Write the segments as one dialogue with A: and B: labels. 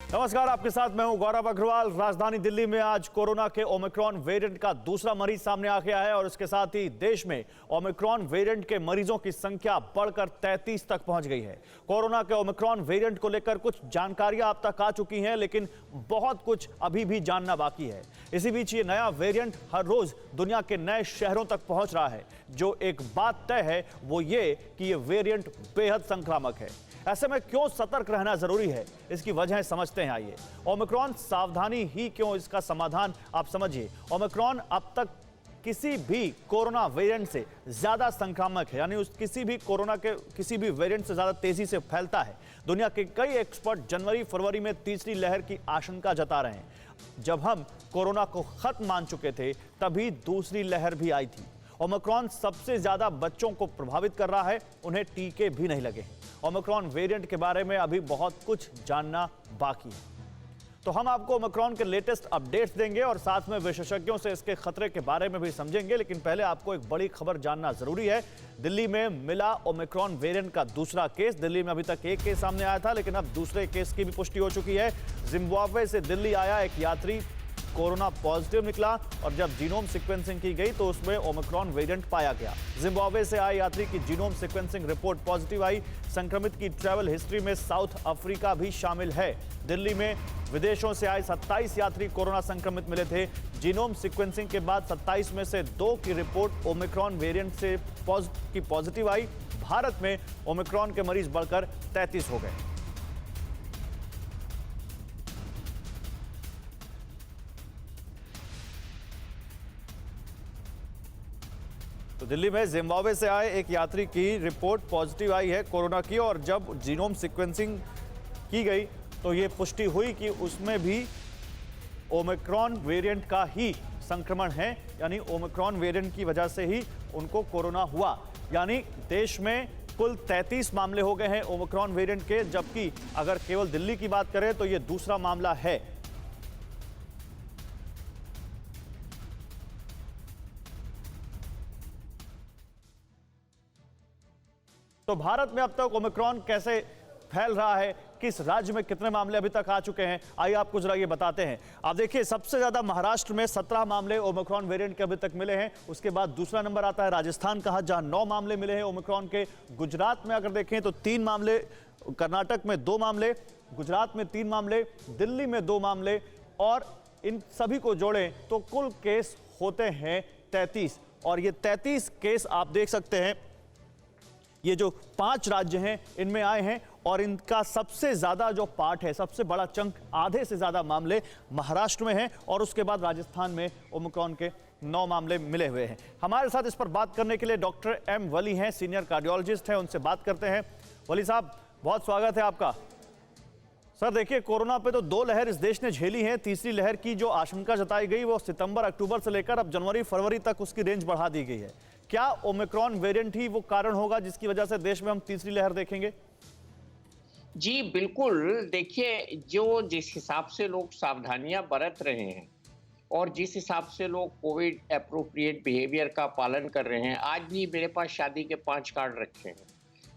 A: नमस्कार, आपके साथ मैं हूं गौरव अग्रवाल। राजधानी दिल्ली में आज कोरोना के ओमिक्रॉन वेरिएंट का दूसरा मरीज सामने आ गया है और इसके साथ ही देश में ओमिक्रॉन वेरिएंट के मरीजों की संख्या बढ़कर 33 तक पहुंच गई है। कोरोना के ओमिक्रॉन वेरिएंट को लेकर कुछ जानकारियां अब तक आ चुकी हैं, लेकिन बहुत कुछ अभी भी जानना बाकी है। इसी बीच ये नया वेरिएंट हर रोज दुनिया के नए शहरों तक पहुंच रहा है। जो एक बात तय है वो ये कि ये वेरिएंट बेहद संक्रामक है। ऐसे में क्यों सतर्क रहना जरूरी है, इसकी वजह समझते हैं। आइए, ओमिक्रॉन सावधानी ही क्यों, इसका समाधान आप समझिए। ओमिक्रॉन अब तक किसी भी कोरोना वेरिएंट से ज्यादा संक्रामक है, यानी उस किसी भी कोरोना के किसी भी वेरिएंट से ज्यादा तेजी से फैलता है। दुनिया के कई एक्सपर्ट जनवरी फरवरी में तीसरी लहर की आशंका जता रहे हैं। जब हम कोरोना को खत्म मान चुके थे तभी दूसरी लहर भी आई थी। ओमिक्रॉन सबसे ज्यादा बच्चों को प्रभावित कर रहा है, उन्हें टीके भी नहीं लगे हैं। ओमिक्रॉन वेरिएंट के बारे में अभी बहुत कुछ जानना बाकी है, तो हम आपको ओमिक्रॉन के लेटेस्ट अपडेट्स देंगे और साथ में विशेषज्ञों से इसके खतरे के बारे में भी समझेंगे। लेकिन पहले आपको एक बड़ी खबर जानना जरूरी है। दिल्ली में मिला ओमिक्रॉन वेरिएंट का दूसरा केस। दिल्ली में अभी तक एक केस सामने आया था, लेकिन अब दूसरे केस की भी पुष्टि हो चुकी है। जिम्बाब्वे से दिल्ली आया एक यात्री कोरोना पॉजिटिव निकला और जब जीनोम सीक्वेंसिंग की गई तो उसमें ओमिक्रॉन वेरिएंट पाया गया। जिम्बाब्वे से आए यात्री की जीनोम सीक्वेंसिंग रिपोर्ट पॉजिटिव आई। संक्रमित की ट्रैवल हिस्ट्री में साउथ अफ्रीका भी शामिल है। दिल्ली में विदेशों से आए 27 यात्री कोरोना संक्रमित मिले थे। जीनोम सीक्वेंसिंग के बाद 27 में से 2 की रिपोर्ट ओमिक्रॉन वेरिएंट से पॉजिटिव आई। भारत में ओमिक्रॉन के मरीज बढ़कर 33 हो गए। तो दिल्ली में जिम्बाब्वे से आए एक यात्री की रिपोर्ट पॉजिटिव आई है कोरोना की, और जब जीनोम सीक्वेंसिंग की गई तो ये पुष्टि हुई कि उसमें भी ओमिक्रॉन वेरिएंट का ही संक्रमण है, यानी ओमिक्रॉन वेरिएंट की वजह से ही उनको कोरोना हुआ। यानी देश में कुल 33 मामले हो गए हैं ओमिक्रॉन वेरिएंट के, जबकि अगर केवल दिल्ली की बात करें तो ये दूसरा मामला है। तो भारत में अब तक ओमिक्रॉन कैसे फैल रहा है, किस राज्य में कितने मामले अभी तक आ चुके हैं, आइए आपको जरा ये बताते हैं। आप देखिए, सबसे ज्यादा महाराष्ट्र में 17 मामले ओमिक्रॉन वेरिएंट के अभी तक मिले हैं। उसके बाद दूसरा नंबर आता है राजस्थान का, जहां 9 मामले मिले हैं ओमिक्रॉन के। गुजरात में अगर देखें तो 3 मामले, कर्नाटक में 2 मामले, गुजरात में 3 मामले, दिल्ली में 2 मामले, और इन सभी को जोड़ें तो कुल केस होते हैं 33। और ये 33 केस आप देख सकते हैं, ये जो 5 राज्य हैं इनमें आए हैं, और इनका सबसे ज्यादा जो पार्ट है, सबसे बड़ा चंक, आधे से ज्यादा मामले महाराष्ट्र में हैं, और उसके बाद राजस्थान में ओमिक्रॉन के 9 मामले मिले हुए हैं। हमारे साथ इस पर बात करने के लिए डॉक्टर एम वली हैं, सीनियर कार्डियोलॉजिस्ट हैं, उनसे बात करते हैं। वली साहब, बहुत स्वागत है आपका। सर देखिए, कोरोना पे तो 2 लहर इस देश ने झेली है। तीसरी लहर की जो आशंका जताई गई वो सितंबर अक्टूबर से लेकर अब जनवरी फरवरी तक उसकी रेंज बढ़ा दी गई है। क्या ओमिक्रॉन वेरिएंट ही वो कारण होगा जिसकी वजह से देश में हम तीसरी लहर देखेंगे?
B: जी बिल्कुल। देखिए, जो जिस हिसाब से लोग सावधानियां बरत रहे हैं और जिस हिसाब से लोग कोविड एप्रोप्रिएट बिहेवियर का पालन कर रहे हैं, आज भी मेरे पास शादी के 5 कार्ड रखे हैं।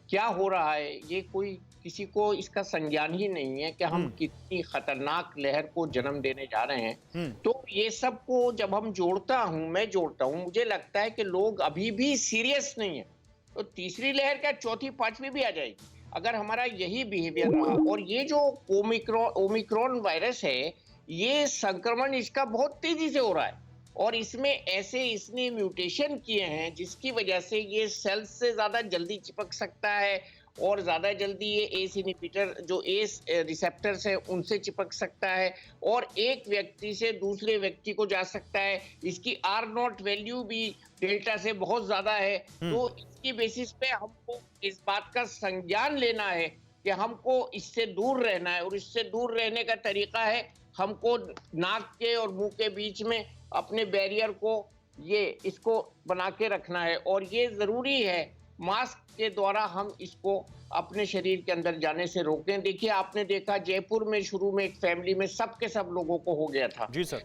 B: क्या हो रहा है, ये कोई किसी को इसका संज्ञान ही नहीं है कि हम कितनी खतरनाक लहर को जन्म देने जा रहे हैं। तो ये सब को जब हम मैं जोड़ता हूँ, मुझे लगता है कि लोग अभी भी सीरियस नहीं है। तो तीसरी लहर क्या, चौथी पांचवी भी आ जाएगी अगर हमारा यही बिहेवियर रहा। और ये जो ओमिक्रॉन वायरस है, ये संक्रमण इसका बहुत तेजी से हो रहा है, और इसने म्यूटेशन किए हैं जिसकी वजह से ये सेल्स से ज्यादा जल्दी चिपक सकता है, और ज्यादा जल्दी ये एस इनहिबिटर जो एस रिसेप्टर्स है उनसे चिपक सकता है, और एक व्यक्ति से दूसरे व्यक्ति को जा सकता है। इसकी R0 वैल्यू भी डेल्टा से बहुत ज्यादा है। तो इसकी बेसिस पे हमको इस बात का संज्ञान लेना है कि हमको इससे दूर रहना है, और इससे दूर रहने का तरीका है हमको नाक के और मुंह के बीच में अपने बैरियर को इसको बना के रखना है, और ये जरूरी है मास्क के द्वारा हम इसको अपने शरीर के अंदर जाने से रोकें। देखिए, आपने देखा जयपुर में शुरू में एक फैमिली में सब लोगों को हो गया था।
A: जी सर।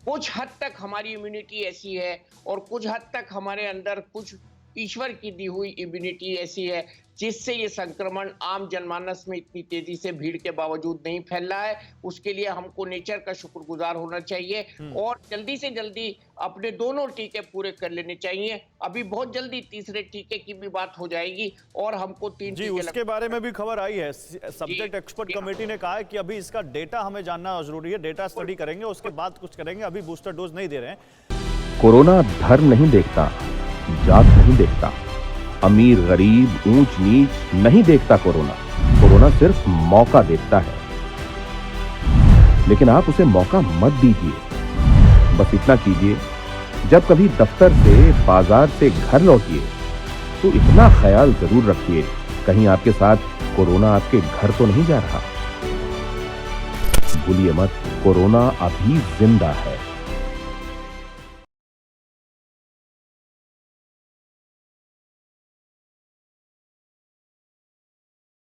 B: कुछ हद तक हमारी इम्यूनिटी ऐसी है, और कुछ हद तक हमारे अंदर कुछ ईश्वर की दी हुई इम्यूनिटी ऐसी है जिससे ये संक्रमण आम जनमानस में इतनी तेजी से भीड़ के बावजूद नहीं फैल रहा है। उसके लिए हमको नेचर का शुक्रगुजार होना चाहिए और जल्दी से जल्दी अपने दोनों टीके पूरे कर लेने चाहिए। अभी बहुत जल्दी तीसरे टीके की भी बात हो जाएगी और हमको 3
A: जी,
B: टीके
A: उसके बारे में भी खबर आई है। सब्जेक्ट एक्सपर्ट कमेटी ने कहा है कि अभी इसका डेटा हमें जानना जरूरी है, डेटा स्टडी करेंगे, उसके बाद कुछ करेंगे, अभी बूस्टर डोज नहीं दे रहे हैं।
C: कोरोना धर्म नहीं देखता, जात नहीं देखता, अमीर गरीब ऊंच नीच नहीं देखता। कोरोना सिर्फ मौका देखता है, लेकिन आप उसे मौका मत दीजिए। बस इतना कीजिए, जब कभी दफ्तर से बाजार से घर लौटिए तो इतना ख्याल जरूर रखिए कहीं आपके साथ कोरोना आपके घर तो नहीं जा रहा। भूलिए मत, कोरोना अभी जिंदा है।